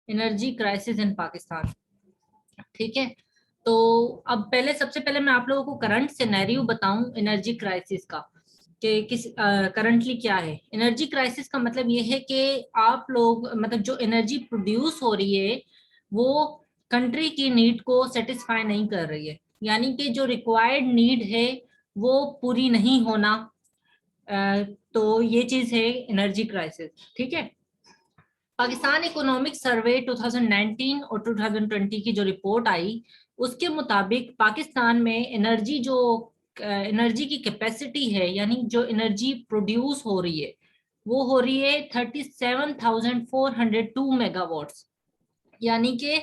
Energy crisis in Pakistan. ठीक है, तो अब पहले सबसे पहले मैं आप लोगों को करंट सिनेरियो बताऊं एनर्जी क्राइसिस का, कि किस करंटली क्या है। एनर्जी क्राइसिस का मतलब ये है कि आप लोग मतलब जो एनर्जी प्रोड्यूस हो रही है वो कंट्री की नीड को सेटिस्फाई नहीं कर रही है, यानी कि जो रिक्वायर्ड नीड है वो पूरी नहीं होना। तो ये चीज है एनर्जी क्राइसिस। ठीक है, पाकिस्तान इकोनॉमिक सर्वे 2019 और 2020 की जो रिपोर्ट आई उसके मुताबिक पाकिस्तान में एनर्जी की कैपेसिटी है, यानी जो एनर्जी प्रोड्यूस हो रही है वो हो रही है 37,402 मेगावाट्स। यानी कि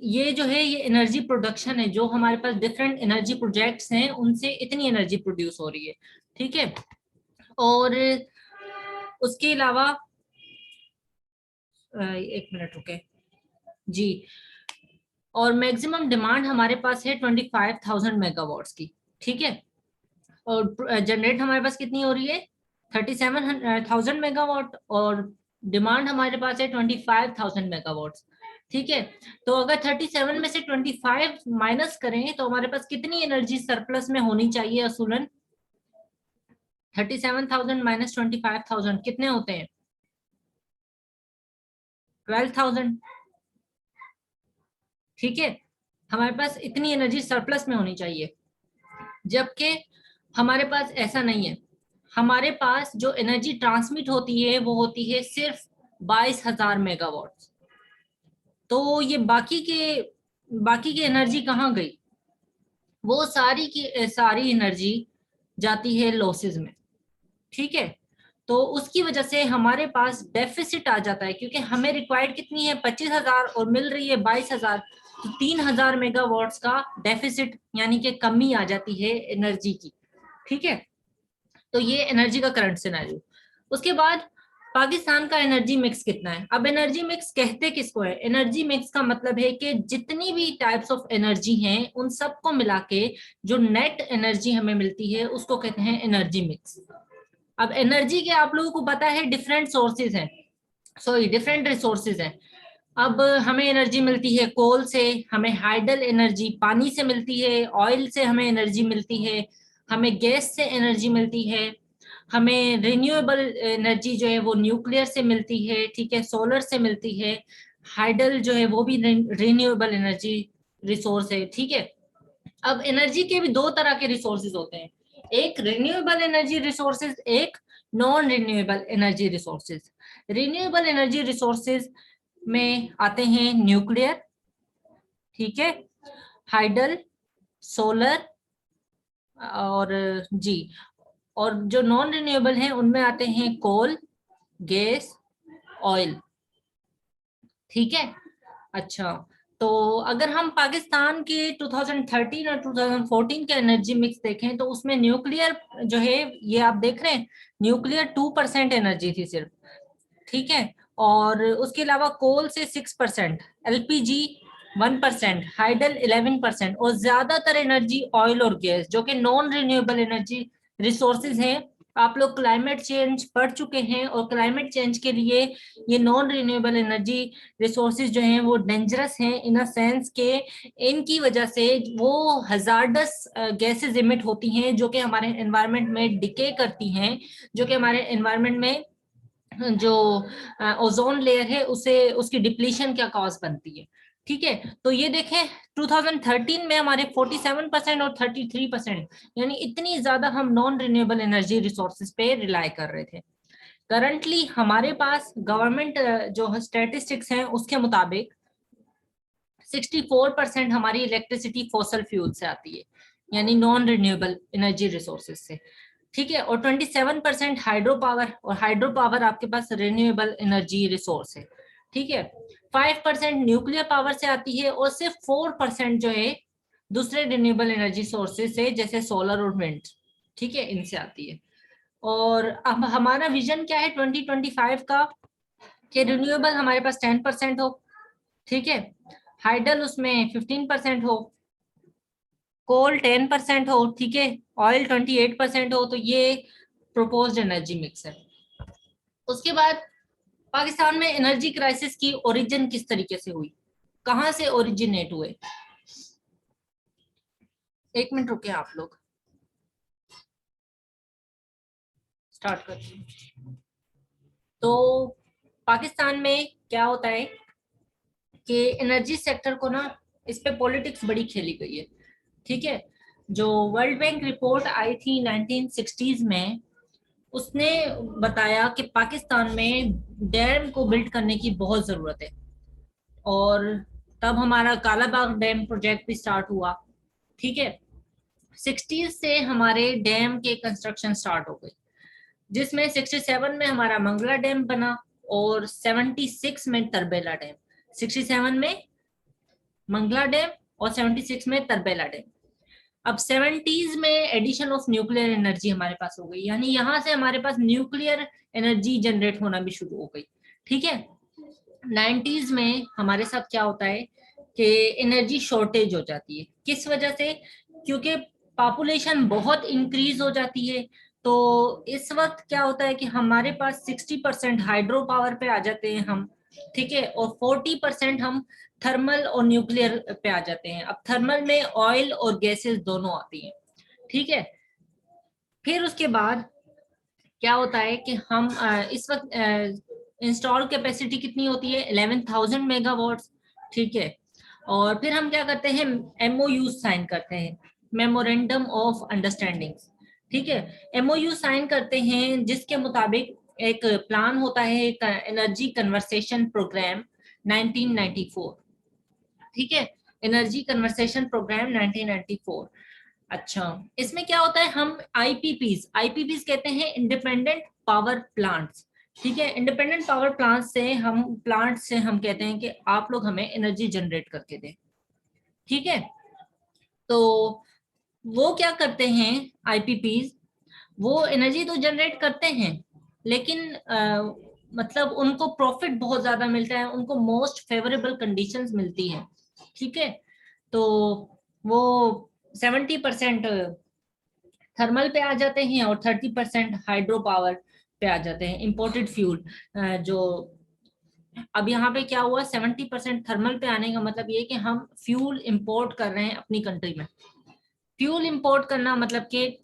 ये जो है ये एनर्जी प्रोडक्शन है, जो हमारे पास डिफरेंट एनर्जी प्रोजेक्ट्स हैं उनसे इतनी एनर्जी प्रोड्यूस हो रही है। ठीक है, और उसके अलावा एक मिनट रुके जी, और मैक्सिमम डिमांड हमारे पास है 25,000 मेगावाट्स की। ठीक है, और जनरेट हमारे पास कितनी हो रही है 37,000 मेगावाट, और डिमांड हमारे पास है 25,000 मेगावाट्स। ठीक है, तो अगर 37 में से 25 माइनस करें तो हमारे पास कितनी एनर्जी सरप्लस में होनी चाहिए असूलन? 37,000 माइनस 25,000 कितने होते हैं? 12,000। ठीक है, हमारे पास इतनी एनर्जी सरप्लस में होनी चाहिए, जबकि हमारे पास ऐसा नहीं है। हमारे पास जो एनर्जी ट्रांसमिट होती है वो होती है सिर्फ 22,000 मेगावाट। तो ये बाकी की एनर्जी कहाँ गई? वो सारी की सारी एनर्जी जाती है लॉसेस में। ठीक है, तो उसकी वजह से हमारे पास डेफिसिट आ जाता है, क्योंकि हमें रिक्वायर्ड कितनी है 25,000 और मिल रही है 22,000, तो 3,000 मेगावाट्स का डेफिसिट यानी कि कमी आ जाती है एनर्जी की। ठीक है, तो ये एनर्जी का करंट सिनेरियो। उसके बाद पाकिस्तान का एनर्जी मिक्स कितना है? अब एनर्जी मिक्स कहते किसको है? एनर्जी मिक्स का मतलब है कि जितनी भी टाइप्स ऑफ एनर्जी हैं उन सबको मिला के जो नेट एनर्जी हमें मिलती है उसको कहते हैं एनर्जी मिक्स। अब एनर्जी के आप लोगों को पता है डिफरेंट सोर्सेज हैं, सॉरी डिफरेंट रिसोर्सेज हैं। अब हमें एनर्जी मिलती है कोल से, हमें हाइडल एनर्जी पानी से मिलती है, ऑयल से हमें एनर्जी मिलती है, हमें गैस से एनर्जी मिलती है, हमें रिन्यूएबल एनर्जी जो है वो न्यूक्लियर से मिलती है। ठीक है, सोलर से मिलती है, हाइडल जो है वो भी रिन्यूएबल एनर्जी रिसोर्स है। ठीक है, अब एनर्जी के भी दो तरह के रिसोर्सेज होते हैं, एक रिन्यूएबल एनर्जी रिसोर्सेज, एक non renewable energy resources. Renewable energy resources में आते हैं न्यूक्लियर, ठीक है, हाइडल, सोलर, और जी, और जो नॉन रिन्यूएबल हैं उनमें आते हैं कोल, गैस, ऑयल। ठीक है, अच्छा, तो अगर हम पाकिस्तान के 2013 और 2014 के एनर्जी मिक्स देखें तो उसमें न्यूक्लियर जो है ये आप देख रहे हैं, न्यूक्लियर 2% एनर्जी थी सिर्फ। ठीक है, और उसके अलावा कोल से 6%, एलपीजी 1%, हाइडल 11%, और ज्यादातर एनर्जी ऑयल और गैस जो कि नॉन रिन्यूएबल एनर्जी रिसोर्सेज हैं। आप लोग क्लाइमेट चेंज पढ़ चुके हैं, और क्लाइमेट चेंज के लिए ये नॉन रिन्यूएबल एनर्जी रिसोर्सेज जो हैं वो डेंजरस हैं इन अ सेंस के इनकी वजह से वो हजार्डस गैसेज इमिट होती हैं जो कि हमारे एनवायरनमेंट में डिके करती हैं, जो कि हमारे एनवायरनमेंट में जो ओजोन लेयर है उसे उसकी डिप्लीशन क्या कॉज बनती है। ठीक है, तो ये देखें 2013 में हमारे 47% और 33%, यानी इतनी ज्यादा हम नॉन रिन्यूएबल एनर्जी रिसोर्सेज पे रिलाई कर रहे थे। करंटली हमारे पास गवर्नमेंट जो स्टैटिस्टिक्स हैं उसके मुताबिक 64% हमारी इलेक्ट्रिसिटी फॉसल फ्यूल से आती है, यानी नॉन रिन्यूएबल एनर्जी रिसोर्सेज से। ठीक है, और 27% हाइड्रो पावर, और हाइड्रो पावर आपके पास रिन्यूएबल एनर्जी रिसोर्स है। ठीक है, 5% न्यूक्लियर पावर से आती है, और सिर्फ 4% जो है दूसरे रिन्यूएबल एनर्जी सोर्सेज से जैसे सोलर और विंड, ठीक है, इनसे आती है। और अब हमारा विजन क्या है 2025 का, कि रिन्यूएबल हमारे पास 10% हो, ठीक है, हाइडल उसमें 15% हो, कोल 10% हो, ठीक है, ऑयल 28% हो। तो ये प्रोपोज्ड एनर्जी मिक्स है। उसके बाद पाकिस्तान में एनर्जी क्राइसिस की ओरिजिन किस तरीके से हुई, कहां से ओरिजिनेट हुए? एक मिनट रुके आप लोग, स्टार्ट करते हैं। तो पाकिस्तान में क्या होता है कि एनर्जी सेक्टर को ना, इस पे पॉलिटिक्स बड़ी खेली गई है। ठीक है, जो वर्ल्ड बैंक रिपोर्ट आई थी 1960s में, उसने बताया कि पाकिस्तान में डैम को बिल्ड करने की बहुत जरूरत है। और तब हमारा कालाबाग डैम प्रोजेक्ट भी स्टार्ट हुआ। ठीक है, 60s से हमारे डैम के कंस्ट्रक्शन स्टार्ट हो गई, जिसमें 67 में हमारा मंगला डैम बना और 76 में तरबेला डैम। 67 में मंगला डैम और 76 में तरबेला डैम। अब 70s में एडिशन ऑफ न्यूक्लियर एनर्जी हमारे पास हो गई, यानी यहां से हमारे पास न्यूक्लियर एनर्जी जनरेट होना भी शुरू हो गई। ठीक है, 90s में हमारे साथ क्या होता है कि एनर्जी शॉर्टेज हो जाती है। किस वजह से? क्योंकि पॉपुलेशन बहुत इंक्रीज हो जाती है। तो इस वक्त क्या होता है कि हमारे पास 60% हाइड्रो पावर पे आ जाते हैं हम। ठीक है, और 40% हम थर्मल और न्यूक्लियर पे आ जाते हैं। अब थर्मल में ऑयल और गैसेस दोनों आती हैं। ठीक है, फिर उसके बाद क्या होता है कि हम इस वक्त इंस्टॉल कैपेसिटी कितनी होती है? 11,000 मेगावाट्स। ठीक है, और फिर हम क्या करते हैं? एमओयू साइन करते हैं, मेमोरेंडम ऑफ अंडरस्टैंडिंग। ठीक है, एमओयू साइन करते हैं जिसके मुताबिक एक प्लान होता है, एक एनर्जी कन्वर्सेशन प्रोग्राम 1994। ठीक है, एनर्जी कन्वर्सेशन प्रोग्राम 1994। अच्छा, इसमें क्या होता है? हम आईपीपीज कहते हैं इंडिपेंडेंट पावर प्लांट्स। ठीक है, इंडिपेंडेंट पावर प्लांट से हम कहते हैं कि आप लोग हमें एनर्जी जनरेट करके दें। ठीक है, तो वो क्या करते हैं आईपीपीज? वो एनर्जी तो जनरेट करते हैं, लेकिन मतलब उनको प्रॉफिट बहुत ज्यादा मिलता है, उनको मोस्ट फेवरेबल कंडीशंस मिलती है। ठीक है, तो वो 70% थर्मल पे आ जाते हैं और 30% हाइड्रो पावर पे आ जाते हैं, इंपोर्टेड फ्यूल। जो अब यहाँ पे क्या हुआ, 70% थर्मल पे आने का मतलब ये कि हम फ्यूल इंपोर्ट कर रहे हैं अपनी कंट्री में। फ्यूल इंपोर्ट करना मतलब कि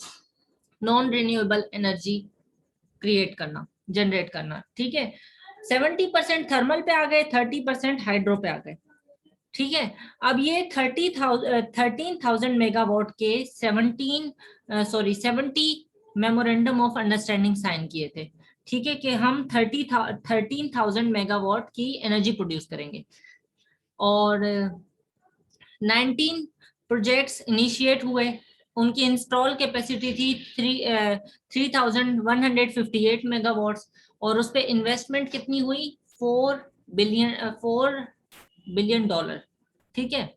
नॉन रिन्यूएबल एनर्जी क्रिएट करना, जनरेट करना। ठीक है, 70% थर्मल पे आ गए, 30% हाइड्रो पे आ गए। ठीक है, अब ये 13,000 मेगावाट के 70 मेमोरेंडम ऑफ अंडरस्टैंडिंग साइन किए थे। ठीक है, कि हम 13,000 मेगावाट की एनर्जी प्रोड्यूस करेंगे। और 19 प्रोजेक्ट्स इनिशिएट हुए, उनकी इंस्टॉल कैपेसिटी थी 3,158 मेगावाट्स, और उस पर इन्वेस्टमेंट कितनी हुई? 4 बिलियन डॉलर। ठीक है,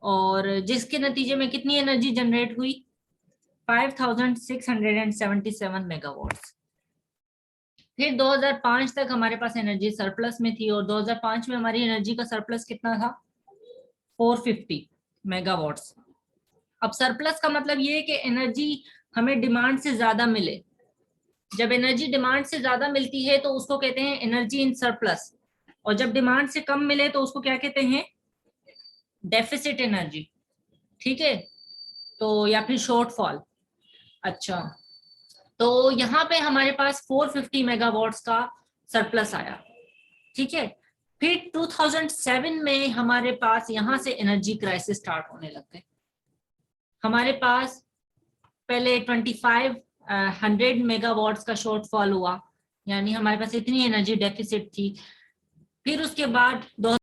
और जिसके नतीजे में कितनी एनर्जी जनरेट हुई? 5,677 मेगावाट्स। फिर 2005 तक हमारे पास एनर्जी सरप्लस में थी, और 2005 में हमारी एनर्जी का सरप्लस कितना था? 450 मेगावाट्स। अब सरप्लस का मतलब ये है कि एनर्जी हमें डिमांड से ज्यादा मिले। जब एनर्जी डिमांड से ज्यादा मिलती है तो उसको कहते हैं एनर्जी इन सरप्लस, और जब डिमांड से कम मिले तो उसको क्या कहते हैं? Deficit energy. ठीक है, तो या फिर शॉर्टफॉल। अच्छा, तो यहाँ पे हमारे पास 450 मेगावाट्स का सरप्लस आया। ठीक है, फिर 2007 में हमारे पास यहाँ से एनर्जी क्राइसिस स्टार्ट होने लग गए। हमारे पास पहले 2500 मेगावाट्स का शॉर्टफॉल हुआ, यानी हमारे पास इतनी एनर्जी डेफिसिट थी। फिर उसके बाद